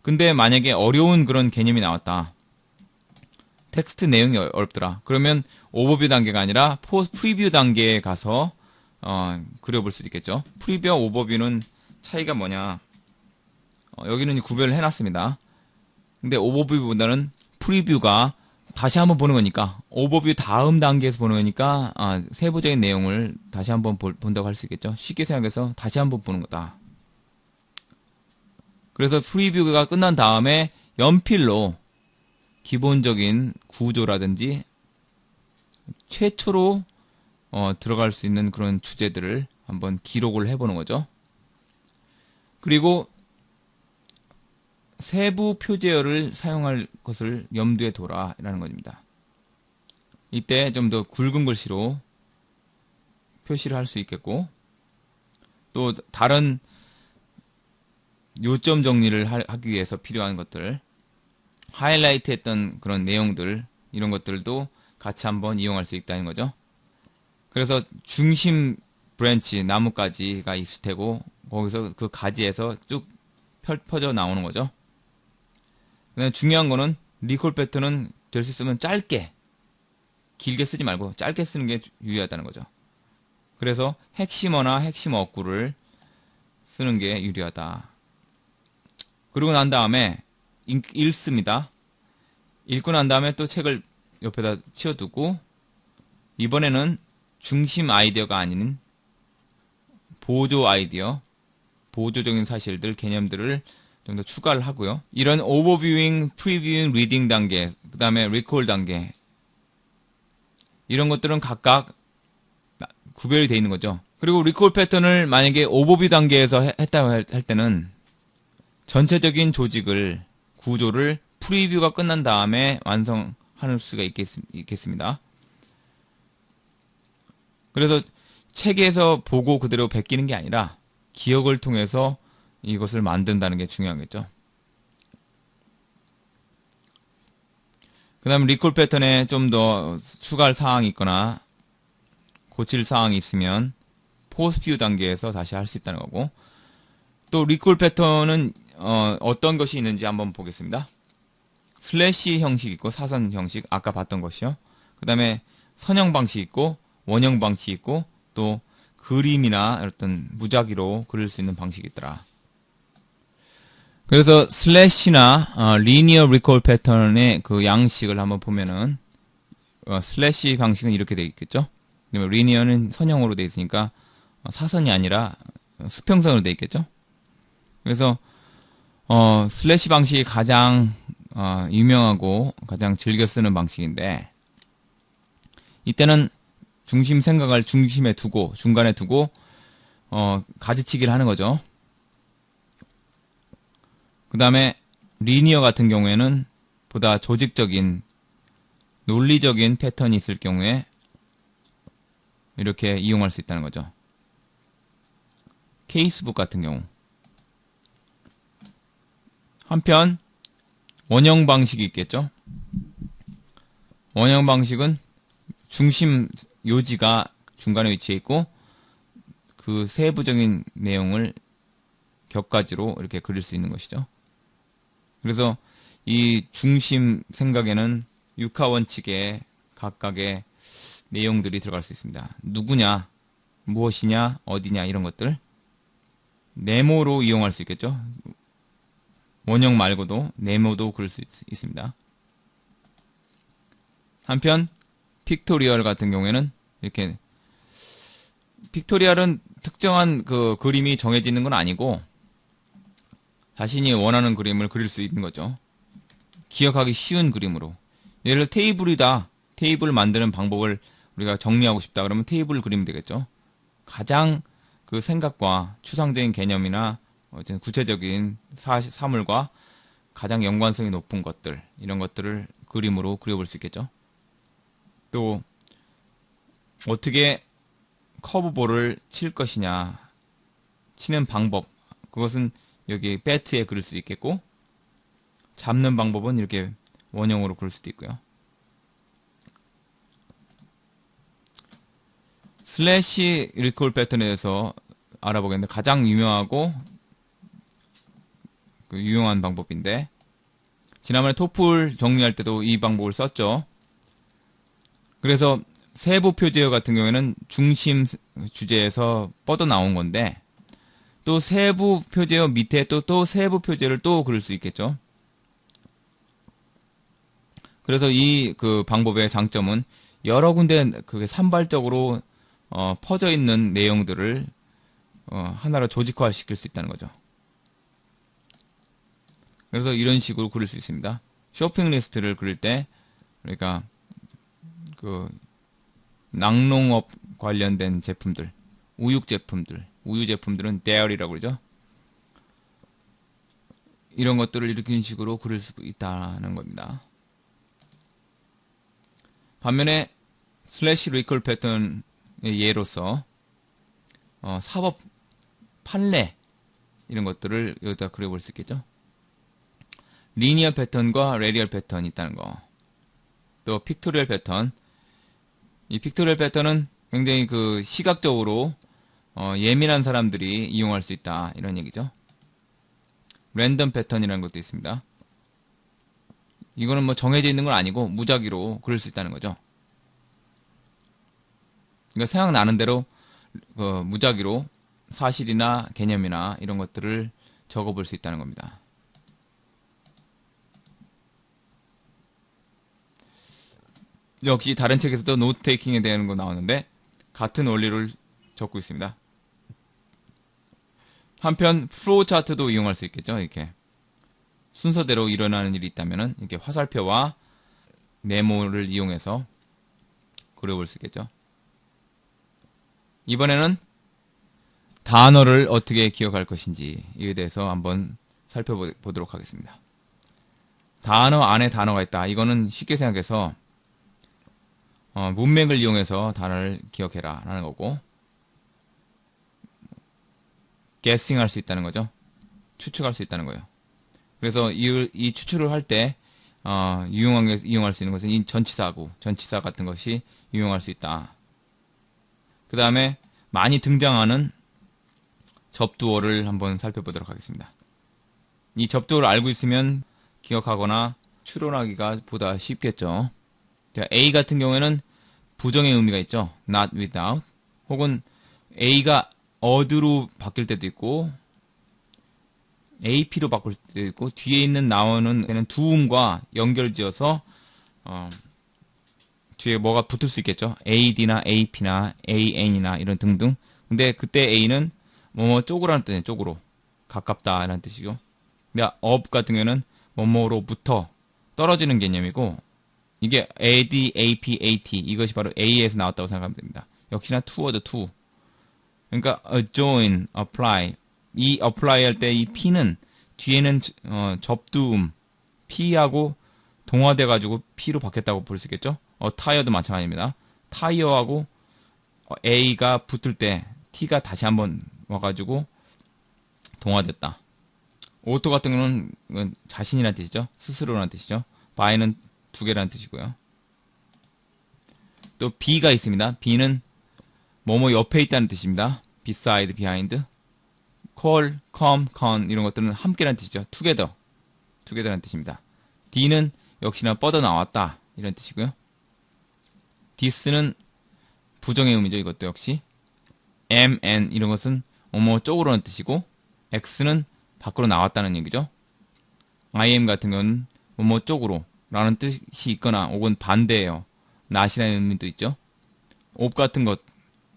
근데 만약에 어려운 그런 개념이 나왔다. 텍스트 내용이 어렵더라. 그러면 오버뷰 단계가 아니라 프리뷰 단계에 가서 그려볼 수도 있겠죠. 프리뷰와 오버뷰는 차이가 뭐냐. 여기는 구별을 해놨습니다. 근데 오버뷰보다는 프리뷰가 다시 한번 보는 거니까, 오버뷰 다음 단계에서 보는 거니까 세부적인 내용을 다시 한번 본다고 할 수 있겠죠. 쉽게 생각해서 다시 한번 보는 거다. 그래서 프리뷰가 끝난 다음에 연필로 기본적인 구조라든지 최초로 들어갈 수 있는 그런 주제들을 한번 기록을 해보는 거죠. 그리고 세부 표제어를 사용할 것을 염두에 둬라 라는 겁니다. 이때 좀 더 굵은 글씨로 표시를 할 수 있겠고, 또 다른 요점 정리를 하기 위해서 필요한 것들, 하이라이트 했던 그런 내용들, 이런 것들도 같이 한번 이용할 수 있다는 거죠. 그래서 중심 브랜치, 나뭇가지가 있을 테고, 거기서 그 가지에서 쭉 펴져 나오는 거죠. 그다음에 중요한 거는 리콜 패턴은 될 수 있으면 짧게, 길게 쓰지 말고 짧게 쓰는 게 유리하다는 거죠. 그래서 핵심어나 핵심 어구를 쓰는 게 유리하다. 그러고 난 다음에 읽습니다. 읽고 난 다음에 또 책을 옆에다 치워두고, 이번에는 중심 아이디어가 아닌 보조 아이디어, 보조적인 사실들, 개념들을 좀 더 추가를 하고요. 이런 오버뷰잉, 프리뷰잉, 리딩 단계, 그 다음에 리콜 단계, 이런 것들은 각각 구별이 되어 있는 거죠. 그리고 리콜 패턴을 만약에 오버뷰 단계에서 했다고 할 때는 전체적인 조직을, 구조를 프리뷰가 끝난 다음에 완성할 수가 있겠습니다. 그래서 책에서 보고 그대로 베끼는 게 아니라 기억을 통해서 이것을 만든다는 게 중요하겠죠. 그 다음에 리콜 패턴에 좀 더 추가할 사항이 있거나 고칠 사항이 있으면 포스트 단계에서 다시 할 수 있다는 거고, 또 리콜 패턴은 어떤 것이 있는지 한번 보겠습니다. 슬래시 형식 있고 사선 형식, 아까 봤던 것이요. 그 다음에 선형 방식 있고 원형 방식 있고, 또 그림이나 어떤 무작위로 그릴 수 있는 방식이 있더라. 그래서 슬래시나 리니어 리콜 패턴의 그 양식을 한번 보면은 슬래시 방식은 이렇게 되어 있겠죠. 그다음에 리니어는 선형으로 되어 있으니까 사선이 아니라 수평선으로 되어 있겠죠. 그래서 슬래시 방식이 가장 유명하고 가장 즐겨 쓰는 방식인데, 이때는 중심 생각을 중심에 두고, 중간에 두고 가지치기를 하는 거죠. 그 다음에 리니어 같은 경우에는 보다 조직적인 논리적인 패턴이 있을 경우에 이렇게 이용할 수 있다는 거죠. 케이스북 같은 경우. 한편 원형 방식이 있겠죠. 원형 방식은 중심 요지가 중간에 위치해 있고 그 세부적인 내용을 격가지로 이렇게 그릴 수 있는 것이죠. 그래서 이 중심 생각에는 육하 원칙에 각각의 내용들이 들어갈 수 있습니다. 누구냐, 무엇이냐, 어디냐 이런 것들 네모로 이용할 수 있겠죠. 원형 말고도 네모도 그릴 수 있습니다. 한편 픽토리얼 같은 경우에는 이렇게 픽토리얼은 특정한 그 그림이 정해지는 건 아니고 자신이 원하는 그림을 그릴 수 있는 거죠. 기억하기 쉬운 그림으로. 예를 들어 테이블이다. 테이블 만드는 방법을 우리가 정리하고 싶다 그러면 테이블을 그리면 되겠죠. 가장 그 생각과 추상적인 개념이나 구체적인 사물과 가장 연관성이 높은 것들, 이런 것들을 그림으로 그려볼 수 있겠죠. 또 어떻게 커브볼을 칠 것이냐, 치는 방법, 그것은 여기 배트에 그릴 수 있겠고, 잡는 방법은 이렇게 원형으로 그릴 수도 있고요. 슬래시 리콜 패턴에 대해서 알아보겠는데, 가장 유명하고 유용한 방법인데, 지난번에 토플 정리할 때도 이 방법을 썼죠. 그래서 세부 표제어 같은 경우에는 중심 주제에서 뻗어나온 건데, 또 세부 표제어 밑에 또 세부 표제를 또 그릴 수 있겠죠. 그래서 이 그 방법의 장점은 여러 군데 그게 산발적으로 퍼져 있는 내용들을 하나로 조직화 시킬 수 있다는 거죠. 그래서 이런 식으로 그릴 수 있습니다. 쇼핑 리스트를 그릴 때, 그러니까 그 낙농업 관련된 제품들, 우육 제품들, 우유 제품들은 dairy라고 그러죠. 이런 것들을 이런 식으로 그릴 수 있다는 겁니다. 반면에 슬래시 리콜 패턴의 예로서 사법 판례 이런 것들을 여기다 그려볼 수 있겠죠. 리니어 패턴과 레디얼 패턴이 있다는 거. 또 픽토리얼 패턴. 이 픽토리얼 패턴은 굉장히 그 시각적으로 예민한 사람들이 이용할 수 있다 이런 얘기죠. 랜덤 패턴이라는 것도 있습니다. 이거는 뭐 정해져 있는 건 아니고 무작위로 그릴 수 있다는 거죠. 그러니까 생각나는 대로 무작위로 사실이나 개념이나 이런 것들을 적어볼 수 있다는 겁니다. 역시 다른 책에서도 노트 테이킹에 대한 거 나오는데 같은 원리를 적고 있습니다. 한편 플로우 차트도 이용할 수 있겠죠. 이렇게 순서대로 일어나는 일이 있다면은 이렇게 화살표와 네모를 이용해서 그려볼 수 있겠죠. 이번에는 단어를 어떻게 기억할 것인지에 대해서 한번 살펴보도록 하겠습니다. 단어 안에 단어가 있다. 이거는 쉽게 생각해서 문맥을 이용해서 단어를 기억해라 라는 거고, guessing 할 수 있다는 거죠. 추측할 수 있다는 거예요. 그래서 이 추측을 할 때 이용할 수 있는 것은 이 전치사구, 전치사 같은 것이 이용할 수 있다. 그 다음에 많이 등장하는 접두어를 한번 살펴보도록 하겠습니다. 이 접두어를 알고 있으면 기억하거나 추론하기가 보다 쉽겠죠. A 같은 경우에는 부정의 의미가 있죠. not without. 혹은 A가 어드로 바뀔 때도 있고 AP로 바꿀 때도 있고, 뒤에 있는 나오는 두음과 연결지어서 뒤에 뭐가 붙을 수 있겠죠. AD나 AP나 AN이나 이런 등등. 근데 그때 A는 뭐뭐 쪽으로라는 뜻이에요. 쪽으로 가깝다 라는 뜻이죠. of 같은 경우는 뭐뭐로부터 떨어지는 개념이고, 이게 ad, ap, at 이것이 바로 a에서 나왔다고 생각하면 됩니다. 역시나 toward to. 그러니까 adjoin, apply. 이 apply 할 때 이 p는 뒤에는 접두음 p하고 동화돼 가지고 p로 바뀌었다고 볼 수 있겠죠? tire도 마찬가지입니다. tire하고 a가 붙을 때 t가 다시 한번 와가지고 동화됐다. auto 같은 경우는 자신이라는 뜻이죠. 스스로라는 뜻이죠. by는 두 개라는 뜻이고요. 또 be가 있습니다. be는 뭐뭐 옆에 있다는 뜻입니다. beside, behind. call, come, con 이런 것들은 함께라는 뜻이죠. together라는 뜻입니다. d는 역시나 뻗어 나왔다 이런 뜻이고요. this는 부정의 의미죠. 이것도 역시 am, and 이런 것은 뭐뭐 쪽으로는 뜻이고, x는 밖으로 나왔다는 얘기죠. im 같은 경우는 뭐뭐 쪽으로 라는 뜻이 있거나 혹은 반대예요. not이라는 의미도 있죠. of 같은 것,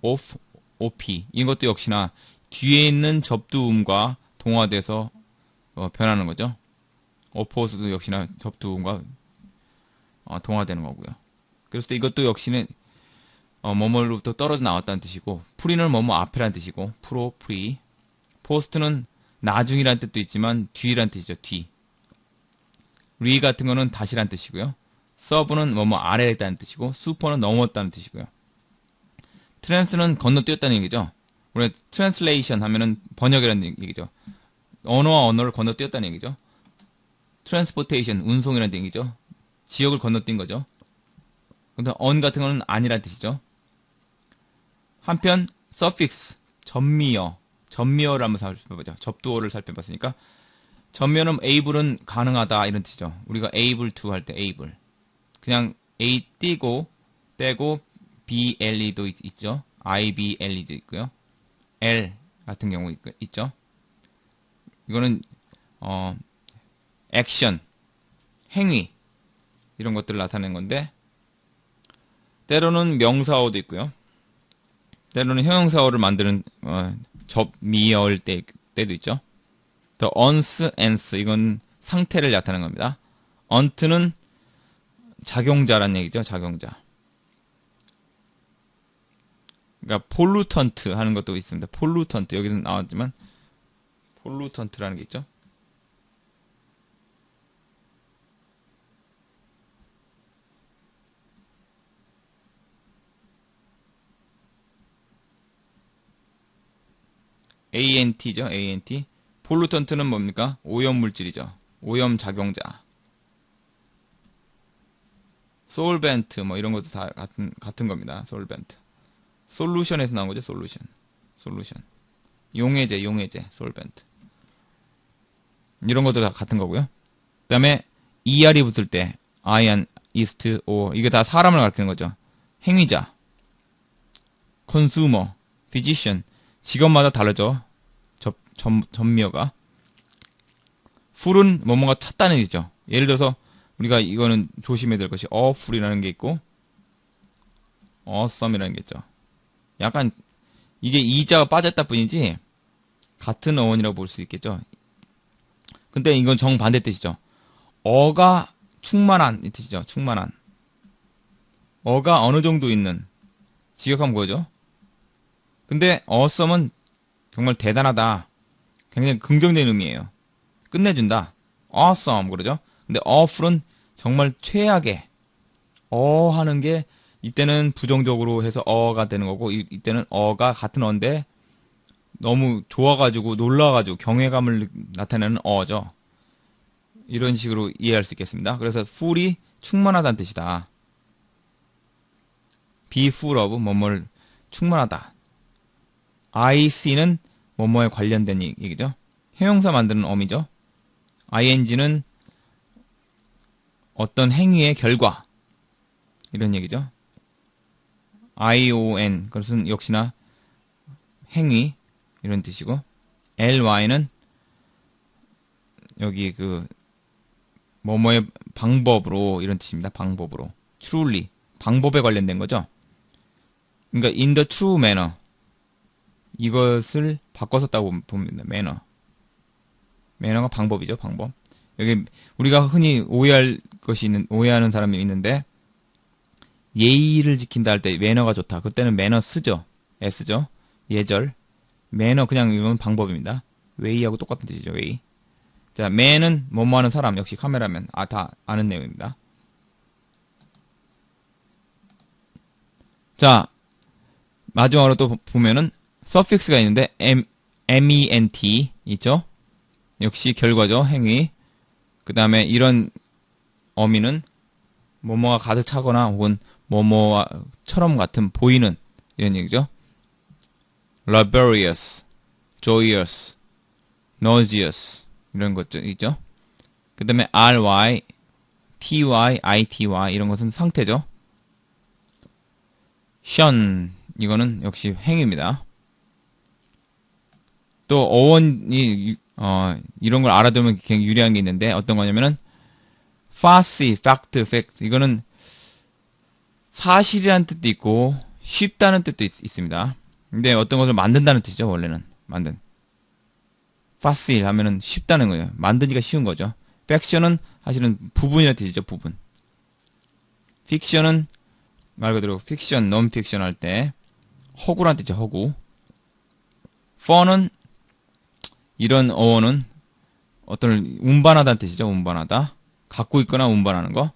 of, op 이것도 역시나 뒤에 있는 접두음과 동화돼서 변하는 거죠. oppose도 역시나 접두음과 동화되는 거고요. 그래서 이것도 역시는 뭐뭐로부터 떨어져 나왔다는 뜻이고, 프리는 뭐뭐 앞에라는 뜻이고, 프로, 프리. 포스트는 나중이라는 뜻도 있지만 뒤라는 뜻이죠. 뒤. 리 같은 거는 다시라는 뜻이고요. 서브는 뭐뭐 아래에 있다는 뜻이고, 슈퍼는 넘었다는 뜻이고요. 트랜스는 건너뛰었다는 얘기죠. 우리가 트랜슬레이션 하면은 번역이라는 얘기죠. 언어와 언어를 건너뛰었다는 얘기죠. 트랜스포테이션, 운송이라는 얘기죠. 지역을 건너뛴 거죠. 근데 on 같은 거는 아니라는 뜻이죠. 한편 suffix, 전미어를 한번 살펴보죠. 접두어를 살펴봤으니까 전미어는 able은 가능하다 이런 뜻이죠. 우리가 able to 할 때 able. 그냥 a 떼고 ble도 있죠. ible도 있고요. l 같은 경우 있죠. 이거는 액션, 행위 이런 것들을 나타내는 건데, 때로는 명사어도 있고요. 때로는 형용사어를 만드는 접미어일 때도 있죠. The ons, ans 이건 상태를 나타내는 겁니다. ont는 작용자란 얘기죠. 작용자. 그러니까 pollutant 하는 것도 있습니다. pollutant 여기서 나왔지만 pollutant라는 게 있죠. ant죠. ant. 폴루턴트는 뭡니까? 오염물질이죠. 오염작용자. 솔벤트 뭐 이런 것도 다 같은 겁니다. 솔벤트. 솔루션에서 나온 거죠. 솔루션. 용해제, 솔벤트. 이런 것도 다 같은 거고요. 그 다음에 er이 붙을 때 ion, east, or 이게 다 사람을 가리키는 거죠. 행위자, consumer, physician. 직업마다 다르죠. 전미어가. 풀은 뭐뭐가 찼다는 얘기죠. 예를 들어서 우리가 이거는 조심해야 될 것이 awful이라는 게 있고 awesome이라는 게 있죠. 약간 이게 이자가 빠졌다 뿐이지 같은 어원이라고 볼 수 있겠죠. 근데 이건 정반대 뜻이죠. 어가 충만한 이 뜻이죠. 충만한. 어가 어느 정도 있는. 직역하면 뭐죠? 근데 awesome은 정말 대단하다. 굉장히 긍정적인 의미예요. 끝내준다. awesome 그러죠. 근데 awful은 정말 최악의 하는 게 이때는 부정적으로 해서 어가 되는 거고 이때는 어가 같은 어인데 너무 좋아가지고 놀라가지고 경외감을 나타내는 어죠. 이런 식으로 이해할 수 있겠습니다. 그래서 full이 충만하다는 뜻이다. be full of 뭐뭐를 충만하다. IC는 뭐뭐에 관련된 얘기죠. 형용사 만드는 어미죠. ing는 어떤 행위의 결과 이런 얘기죠. ion 그것은 역시나 행위 이런 뜻이고, ly는 여기 그 뭐뭐의 방법으로 이런 뜻입니다. 방법으로. truly 방법에 관련된 거죠. 그러니까 in the true manner 이것을 바꿔 썼다고 봅니다. 매너. 매너가 방법이죠, 방법. 여기 우리가 흔히 오해하는 사람이 있는데 예의를 지킨다 할 때 매너가 좋다. 그때는 매너 쓰죠. S죠. 예절. 매너 그냥 이건 방법입니다. 웨이하고 똑같은 뜻이죠, 웨이. 자, 맨은 뭐뭐 하는 사람, 역시 카메라맨. 다 아는 내용입니다. 자, 마지막으로 또 보면은 서픽스가 있는데 ment 있죠? 역시 결과죠, 행위. 그 다음에 이런 어미는 뭐뭐가 가득 차거나 혹은 뭐뭐처럼 같은 보이는 이런 얘기죠. laborious, joyous, nauseous 이런 것들 있죠. 그 다음에 ry, ty, ity 이런 것은 상태죠. shun 이거는 역시 행위입니다. 또 어원이 이런 걸 알아두면 굉장히 유리한 게 있는데 어떤 거냐면은 farcy, fact, fact 이거는 사실이라는 뜻도 있고 쉽다는 뜻도 있습니다. 근데 어떤 것을 만든다는 뜻이죠. 원래는 만든. facile 하면은 쉽다는 거예요. 만드니까 쉬운 거죠. fiction은 사실은 부분이라는 뜻이죠. 부분. fiction은 말 그대로 fiction, non-fiction 할 때 허구란 뜻이죠. 허구. fun은 이런 어원은 어떤 운반하다는 뜻이죠. 운반하다. 갖고 있거나 운반하는 거.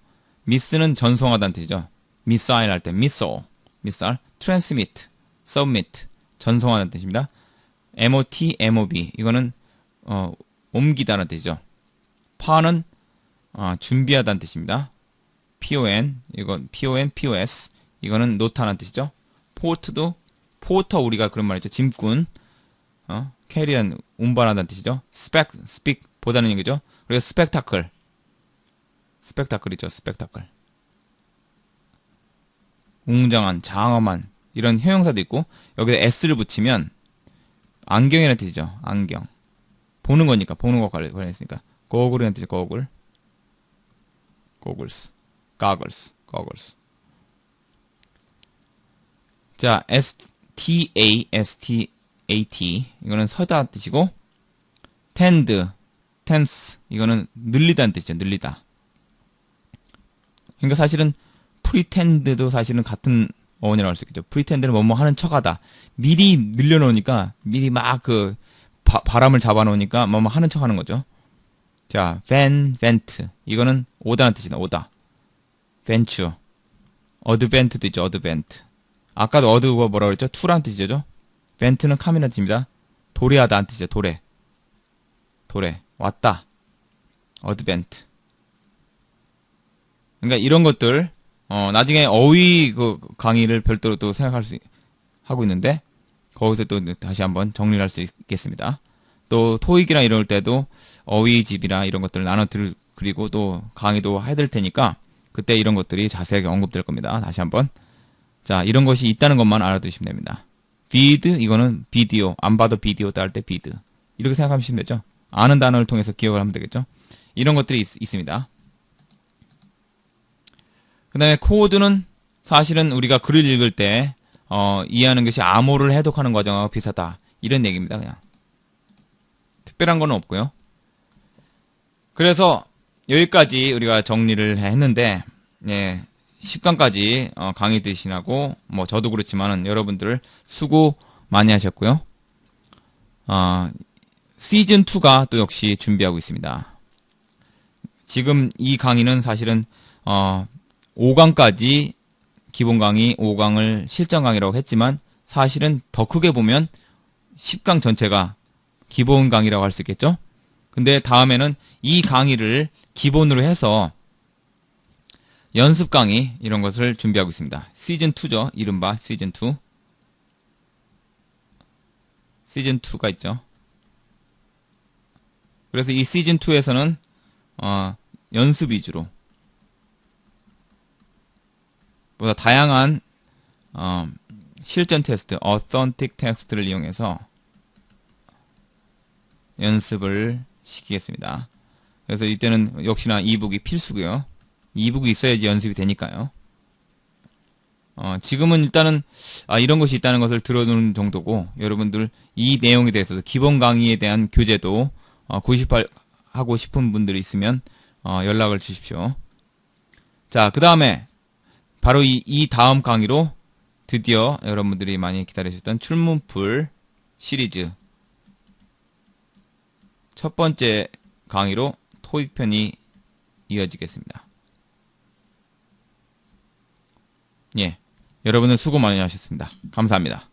miss는 전송하다는 뜻이죠. missile 할 때 missile, transmit, submit 전송하다는 뜻입니다. mot, mob 이거는 옮기다는 뜻이죠. 파는 준비하다는 뜻입니다. pon pos 이거는 놓다는 뜻이죠. port도 포터 우리가 그런 말이죠. 짐꾼 캐리한 운반하다는 뜻이죠. speak 보다는 얘기죠. 그리고 스펙타클이죠. 스펙타클 웅장한, 장엄한 이런 형용사도 있고 여기다 s를 붙이면 안경이라는 뜻이죠. 안경 보는 거니까 보는 거 관련했으니까 goggle이라는 뜻이죠. goggles. 자, stat 이거는 서다 뜻이고 tense 이거는 늘리다는 뜻이죠. 늘리다. 그러니까 사실은 pretend도 사실은 같은 어원이라고 할 수 있겠죠. pretend는 뭐뭐 하는 척하다. 미리 늘려놓으니까 미리 막 바람을 잡아놓으니까 뭐뭐 하는 척하는 거죠. 자, vent 이거는 오다는 뜻이다. 오다. venture, advent도 있죠. advent. 아까도 어드가 뭐라고 그랬죠? to라는 뜻이죠. vent는 카미라는 뜻입니다. 도래하다는 뜻이죠. 도래. 왔다. advent. 그러니까 이런 것들 나중에 어휘 강의를 별도로 또 하고 있는데 거기서 또 다시 한번 정리를 할 수 있겠습니다. 또 토익이나 이럴 때도 어휘집이나 이런 것들을 그리고 또 강의도 해드릴 테니까 그때 이런 것들이 자세하게 언급될 겁니다. 다시 한번. 자, 이런 것이 있다는 것만 알아두시면 됩니다. vid 이거는 비디오, 안 봐도 비디오 따를 때 vid 이렇게 생각하시면 되죠. 아는 단어를 통해서 기억을 하면 되겠죠. 이런 것들이 있습니다. 그 다음에 코드는 사실은 우리가 글을 읽을 때 이해하는 것이 암호를 해독하는 과정하고 비슷하다. 이런 얘기입니다. 그냥 특별한 건 없고요. 그래서 여기까지 우리가 정리를 했는데 10강까지 강의 들으시라고 뭐 저도 그렇지만은 여러분들 수고 많이 하셨고요. 시즌2가 또 역시 준비하고 있습니다. 지금 이 강의는 사실은 5강까지 기본 강의 5강을 실전 강의라고 했지만 사실은 더 크게 보면 10강 전체가 기본 강의라고 할 수 있겠죠. 근데 다음에는 이 강의를 기본으로 해서 연습 강의 이런 것을 준비하고 있습니다. 시즌2죠. 이른바 시즌2. 시즌2가 있죠. 그래서 이 시즌2에서는 연습 위주로 보다 다양한 실전 테스트, authentic 테스트를 이용해서 연습을 시키겠습니다. 그래서 이때는 역시나 이북이 필수고요. 이북이 있어야지 연습이 되니까요. 지금은 일단은 이런 것이 있다는 것을 들어두는 정도고 여러분들 이 내용에 대해서도 기본 강의에 대한 교재도 98 하고 싶은 분들이 있으면 연락을 주십시오. 자, 그 다음에 바로 이 다음 강의로 드디어 여러분들이 많이 기다리셨던 출문풀 시리즈 첫 번째 강의로 토익 편이 이어지겠습니다. 예, 여러분은 수고 많이 하셨습니다. 감사합니다.